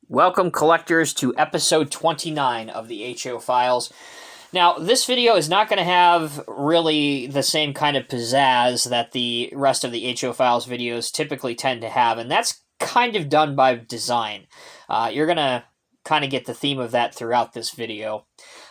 Welcome, collectors, to episode 29 of the HO Files. Now, this video is not going to have really the same kind of pizzazz that the rest of the HO Files videos typically tend to have, and that's kind of done by design. You're going to kind of get the theme of that throughout this video.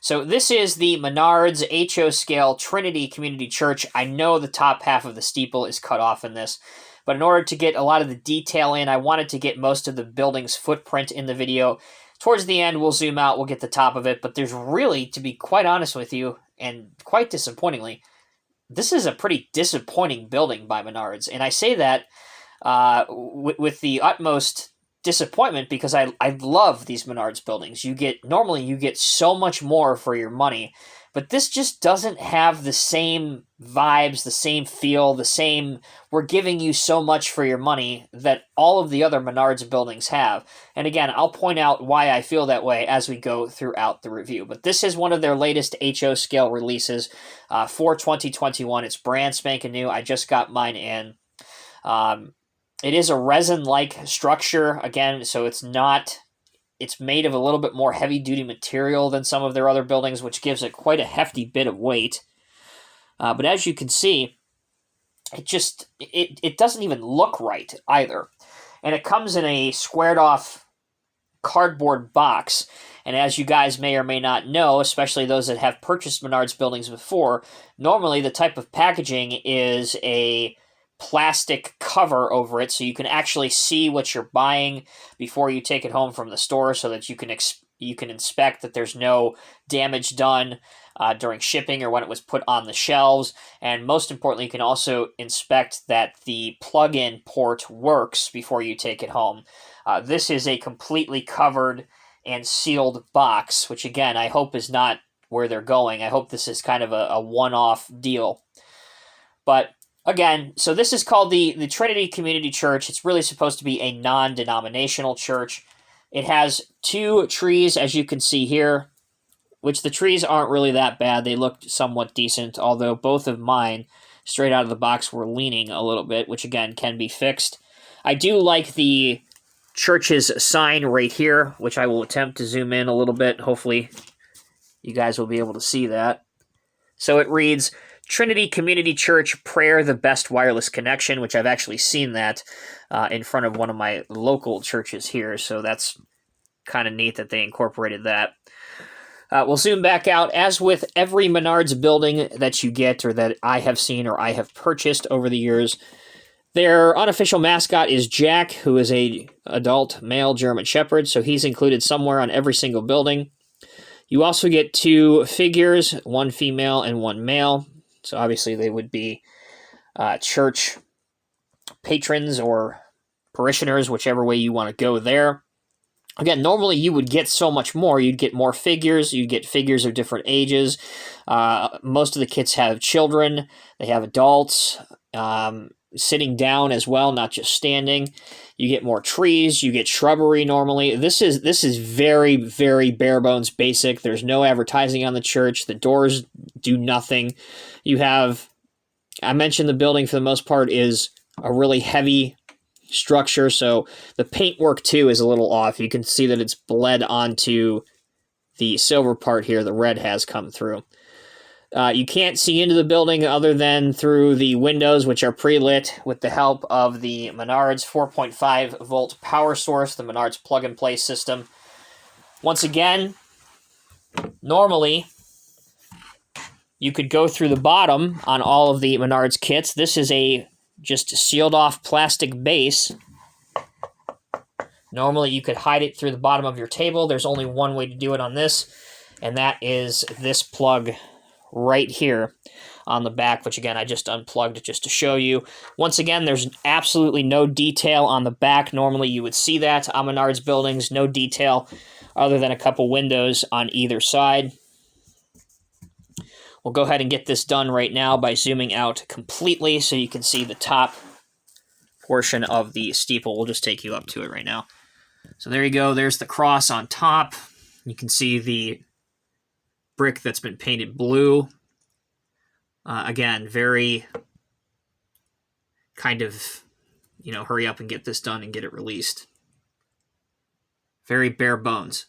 So this is the Menards HO scale Trinity Community Church. I know the top half of the steeple is cut off in this, but in order to get a lot of the detail in, I wanted to get most of the building's footprint in the video. Towards the end, we'll zoom out, we'll get the top of it, but there's really, to be quite honest with you, and quite disappointingly, this is a pretty disappointing building by Menards. And I say that with the utmost disappointment because I love these Menards buildings. Normally you get so much more for your money, but this just doesn't have the same vibes, the same feel, the same we're giving you so much for your money that all of the other Menards buildings have. And again, I'll point out why I feel that way as we go throughout the review. But this is one of their latest HO scale releases for 2021. It's brand spanking new. I just got mine in. It is a resin-like structure, again, so it's made of a little bit more heavy-duty material than some of their other buildings, which gives it quite a hefty bit of weight. But as you can see, it doesn't even look right either. And it comes in a squared-off cardboard box. And as you guys may or may not know, especially those that have purchased Menards buildings before, normally the type of packaging is a plastic cover over it so you can actually see what you're buying before you take it home from the store, so that you can inspect that there's no damage done during shipping or when it was put on the shelves. And most importantly, you can also inspect that the plug-in port works before you take it home. This is a completely covered and sealed box, which again, I hope is not where they're going. I hope this is kind of a one-off deal. But again, so this is called the Trinity Community Church. It's really supposed to be a non-denominational church. It has two trees, as you can see here, which the trees aren't really that bad. They look somewhat decent, although both of mine, straight out of the box, were leaning a little bit, which again can be fixed. I do like the church's sign right here, which I will attempt to zoom in a little bit. Hopefully you guys will be able to see that. So it reads, Trinity Community Church, prayer the best wireless connection, which I've actually seen that in front of one of my local churches here, so that's kind of neat that they incorporated that. We'll zoom back out. As with every Menards building that you get, or that I have seen or I have purchased over the years, their unofficial mascot is Jack, who is a adult male German Shepherd, so he's included somewhere on every single building. You also get two figures, one female and one male. So obviously they would be church patrons or parishioners, whichever way you want to go there. Again, normally you would get so much more. You'd get more figures. You'd get figures of different ages. Most of the kits have children. They have adults sitting down as well, not just standing. You get more trees. You get shrubbery normally. This is very, very bare bones basic. There's no advertising on the church. The doors do nothing. You have, I mentioned the building for the most part is a really heavy structure, so the paintwork too is a little off. You can see that it's bled onto the silver part here. The red has come through. You can't see into the building other than through the windows, which are pre-lit with the help of the Menards 4.5 volt power source, the Menards plug-and-play system. Once again, normally you could go through the bottom on all of the Menards kits. This is a just sealed off plastic base. Normally you could hide it through the bottom of your table. There's only one way to do it on this, and that is this plug right here on the back, which again I just unplugged just to show you. Once again, there's absolutely no detail on the back. Normally you would see that on Menards buildings, no detail other than a couple windows on either side. We'll go ahead and get this done right now by zooming out completely so you can see the top portion of the steeple. We'll just take you up to it right now. So there you go. There's the cross on top. You can see the brick that's been painted blue. Again, very kind of, hurry up and get this done and get it released. Very bare bones.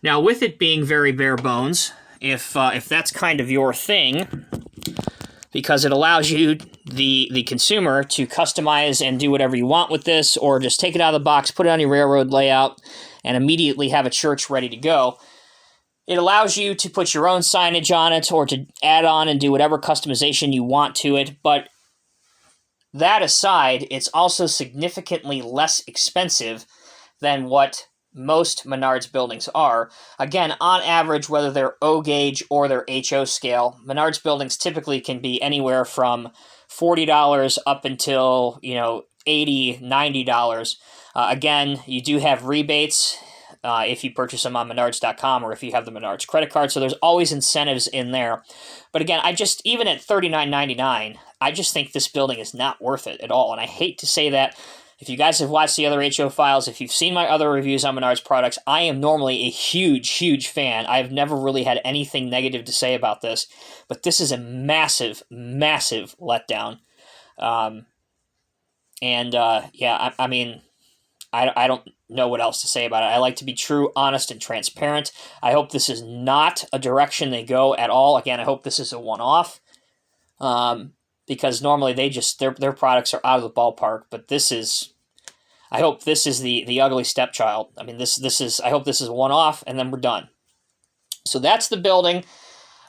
Now, with it being very bare bones, if that's kind of your thing, because it allows you, the consumer, to customize and do whatever you want with this, or just take it out of the box, put it on your railroad layout, and immediately have a church ready to go. It allows you to put your own signage on it, or to add on and do whatever customization you want to it, but that aside, it's also significantly less expensive than what most Menards buildings are. Again, on average, whether they're O gauge or they're HO scale, Menards buildings typically can be anywhere from $40 up until, $80, $90. Again, you do have rebates if you purchase them on Menards.com or if you have the Menards credit card, so there's always incentives in there. But again, even at $39.99, I just think this building is not worth it at all, and I hate to say that. If you guys have watched the other HO files, if you've seen my other reviews on Menards products, I am normally a huge, huge fan. I've never really had anything negative to say about this, but this is a massive, massive letdown. I don't know what else to say about it. I like to be true, honest, and transparent. I hope this is not a direction they go at all. Again, I hope this is a one-off. Because normally their products are out of the ballpark, but I hope this is the ugly stepchild. I mean, I hope this is a one-off, and then we're done. So that's the building.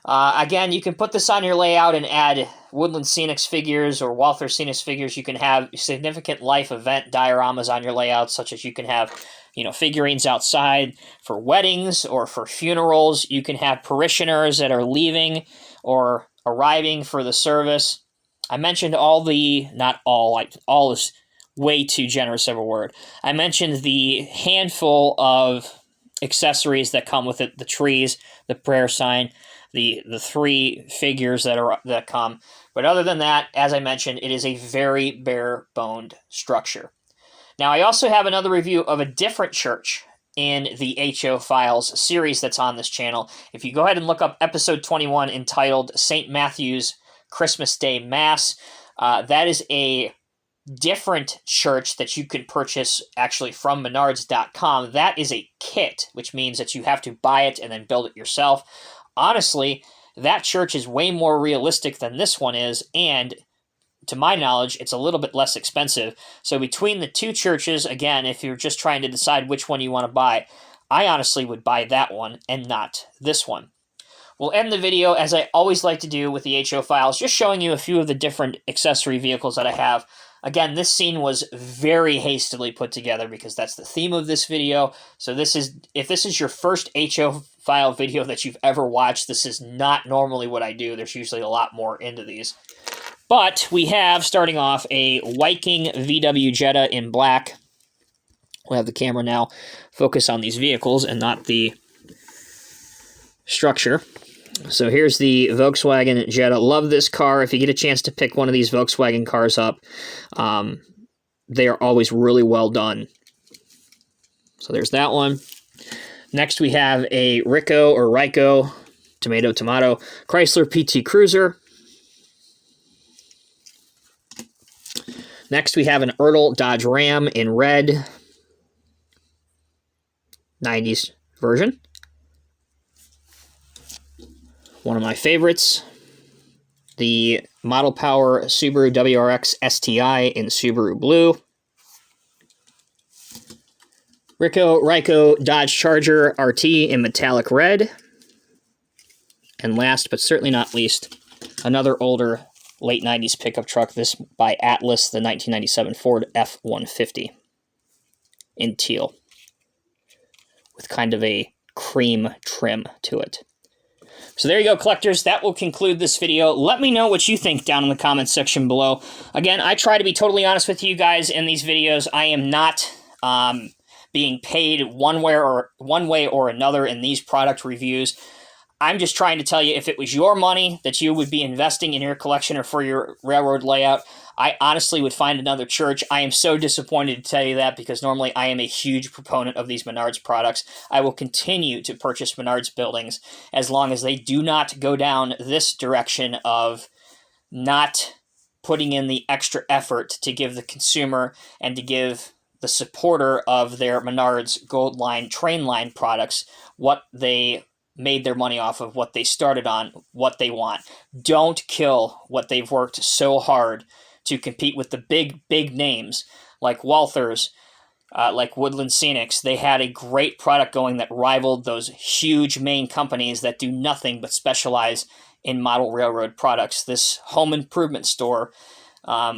Again, you can put this on your layout and add Woodland Scenics figures or Walther Scenics figures. You can have significant life event dioramas on your layout, such as you can have, figurines outside for weddings or for funerals. You can have parishioners that are leaving or arriving for the service. I mentioned not all is way too generous of a word. I mentioned the handful of accessories that come with it: the trees, the prayer sign, the 3 figures that come. But other than that, as I mentioned, it is a very bare-boned structure. Now, I also have another review of a different church in the HO Files series that's on this channel. If you go ahead and look up episode 21 entitled St. Matthew's Christmas Day Mass, that is a different church that you can purchase actually from Menards.com. That is a kit, which means that you have to buy it and then build it yourself. Honestly, that church is way more realistic than this one is, and to my knowledge, it's a little bit less expensive. So between the two churches, again, if you're just trying to decide which one you want to buy, I honestly would buy that one and not this one. We'll end the video, as I always like to do with the HO Files, just showing you a few of the different accessory vehicles that I have. Again, this scene was very hastily put together because that's the theme of this video. So if this is your first HO File video that you've ever watched, this is not normally what I do. There's usually a lot more into these. But we have, starting off, a Viking VW Jetta in black. We'll have the camera now focus on these vehicles and not the structure. So here's the Volkswagen Jetta. Love this car. If you get a chance to pick one of these Volkswagen cars up, they are always really well done. So there's that one. Next we have a Ryko, tomato, Chrysler PT Cruiser. Next we have an Ertl Dodge Ram in red, 90s version. One of my favorites, the Model Power Subaru WRX STI in Subaru Blue. Ryko Dodge Charger RT in metallic red. And last but certainly not least, another older late 90s pickup truck, this by Atlas, the 1997 Ford F-150 in teal, with kind of a cream trim to it. So there you go, collectors. That will conclude this video. Let me know what you think down in the comments section below. Again, I try to be totally honest with you guys in these videos. I am not being paid one way or another in these product reviews. I'm just trying to tell you, if it was your money that you would be investing in your collection or for your railroad layout, I honestly would find another church. I am so disappointed to tell you that, because normally I am a huge proponent of these Menards products. I will continue to purchase Menards buildings as long as they do not go down this direction of not putting in the extra effort to give the consumer and to give the supporter of their Menards Gold Line train line products, what they made their money off of, what they started on, what they want. Don't kill what they've worked so hard to compete with the big names like Walthers, like Woodland Scenics. They had a great product going that rivaled those huge main companies that do nothing but specialize in model railroad products. This home improvement store,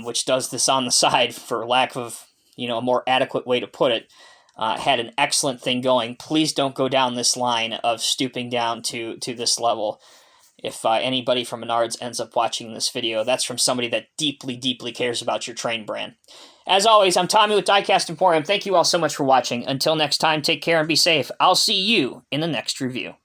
which does this on the side for lack of a more adequate way to put it, had an excellent thing going. Please don't go down this line of stooping down to this level. If anybody from Menards ends up watching this video, that's from somebody that deeply, deeply cares about your train brand. As always, I'm Tommy with Diecast Emporium. Thank you all so much for watching. Until next time, take care and be safe. I'll see you in the next review.